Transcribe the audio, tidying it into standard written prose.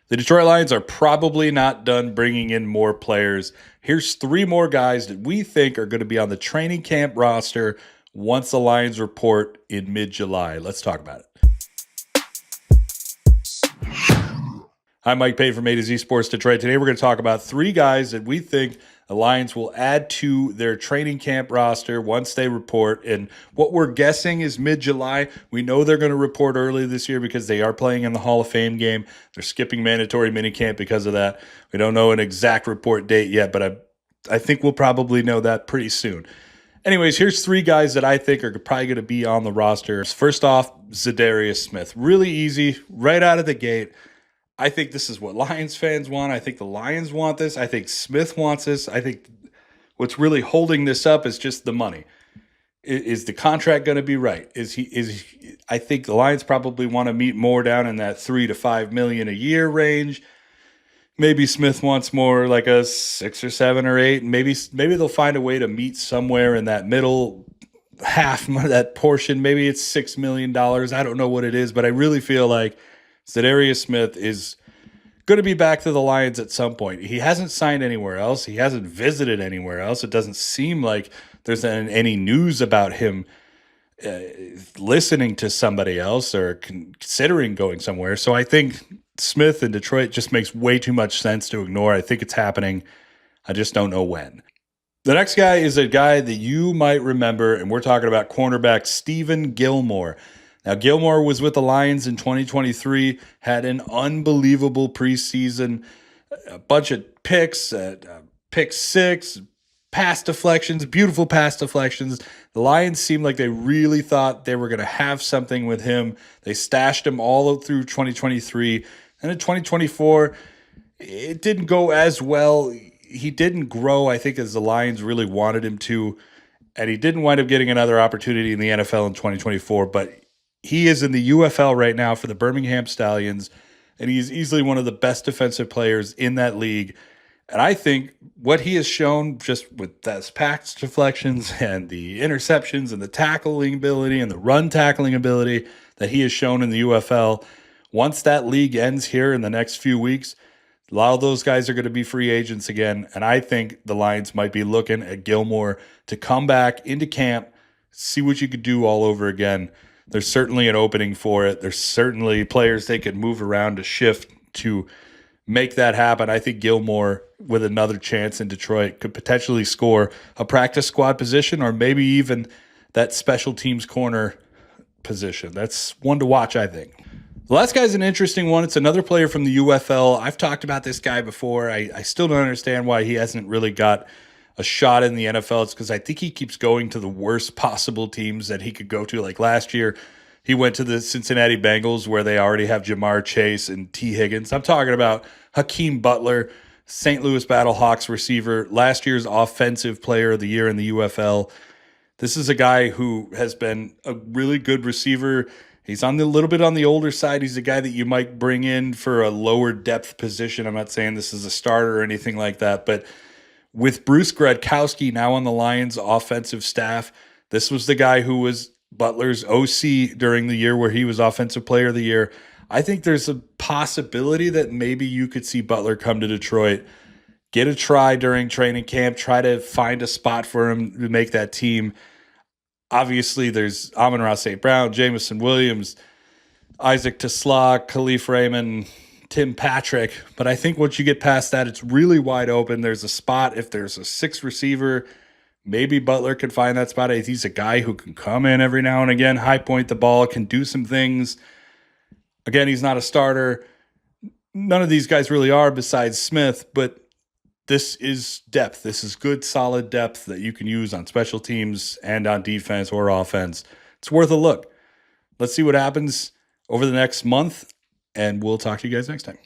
The Detroit Lions are probably not done bringing in more players. Here's 3 more guys that we think are going to be on the training camp roster once the Lions report in mid-July. Let's talk about it. I'm Mike Payton from A to Z Sports Detroit. Today we're going to talk about 3 guys that we think the Lions will add to their training camp roster once they report. And what we're guessing is mid-July. We know they're going to report early this year because they are playing in the Hall of Fame game. They're skipping mandatory minicamp because of that. We don't know an exact report date yet, but I think we'll probably know that pretty soon. Anyways, here's 3 guys that I think are probably going to be on the roster. First off, Zidarius Smith. Really easy, right out of the gate. I think this is what Lions fans want. I think the Lions want this. I think Smith wants this. I think what's really holding this up is just the money. Is the contract going to be right? I think the Lions probably want to meet more down in that $3 to $5 million a year range. Maybe Smith wants more like a 6 or 7 or 8. Maybe they'll find a way to meet somewhere in that middle half of that portion. Maybe it's $6 million. I don't know what it is, but I really feel like Zidarius Smith is going to be back to the Lions at some point. He hasn't signed anywhere else. He hasn't visited anywhere else. It doesn't seem like there's any news about him listening to somebody else or considering going somewhere. So I think Smith in Detroit just makes way too much sense to ignore. I think it's happening. I just don't know when. The next guy is a guy that you might remember, and we're talking about cornerback Steven Gilmore. Now, Gilmore was with the Lions in 2023, had an unbelievable preseason, a bunch of picks, pick 6, pass deflections, beautiful pass deflections. The Lions seemed like they really thought they were going to have something with him. They stashed him all through 2023. And in 2024, it didn't go as well. He didn't grow, I think, as the Lions really wanted him to. And he didn't wind up getting another opportunity in the NFL in 2024, but he is in the UFL right now for the Birmingham Stallions, and he's easily one of the best defensive players in that league. And I think what he has shown just with those pass deflections and the interceptions and the tackling ability and the run tackling ability that he has shown in the UFL, once that league ends here in the next few weeks, a lot of those guys are going to be free agents again. And I think the Lions might be looking at Gilmore to come back into camp, see what you could do all over again. There's certainly an opening for it. There's certainly players they could move around to shift to make that happen. I think Gilmore, with another chance in Detroit, could potentially score a practice squad position or maybe even that special teams corner position. That's one to watch, I think. The last guy's an interesting one. It's another player from the UFL. I've talked about this guy before. I still don't understand why he hasn't really got a shot in the NFL. It's because I think he keeps going to the worst possible teams that he could go to. Like last year, he went to the Cincinnati Bengals where they already have Jamar Chase and T. Higgins. I'm talking about Hakee Butler, St. Louis Battlehawks receiver, last year's offensive player of the year in the UFL. This is a guy who has been a really good receiver. He's on the little bit on the older side. He's a guy that you might bring in for a lower depth position. I'm not saying this is a starter or anything like that, but with Bruce Gradkowski now on the Lions offensive staff, this was the guy who was Butler's OC during the year where he was offensive player of the year. I think there's a possibility that maybe you could see Butler come to Detroit, get a try during training camp, try to find a spot for him to make that team. Obviously, there's Amon-Ra St. Brown, Jamison Williams, Isaac Tesla, Khalif Raymond, Tim Patrick, but I think once you get past that, it's really wide open. There's a spot. If there's a 6th receiver, maybe Butler can find that spot. He's a guy who can come in every now and again, high point the ball, can do some things. Again, he's not a starter. None of these guys really are besides Smith, but this is depth. This is good, solid depth that you can use on special teams and on defense or offense. It's worth a look. Let's see what happens over the next month. And we'll talk to you guys next time.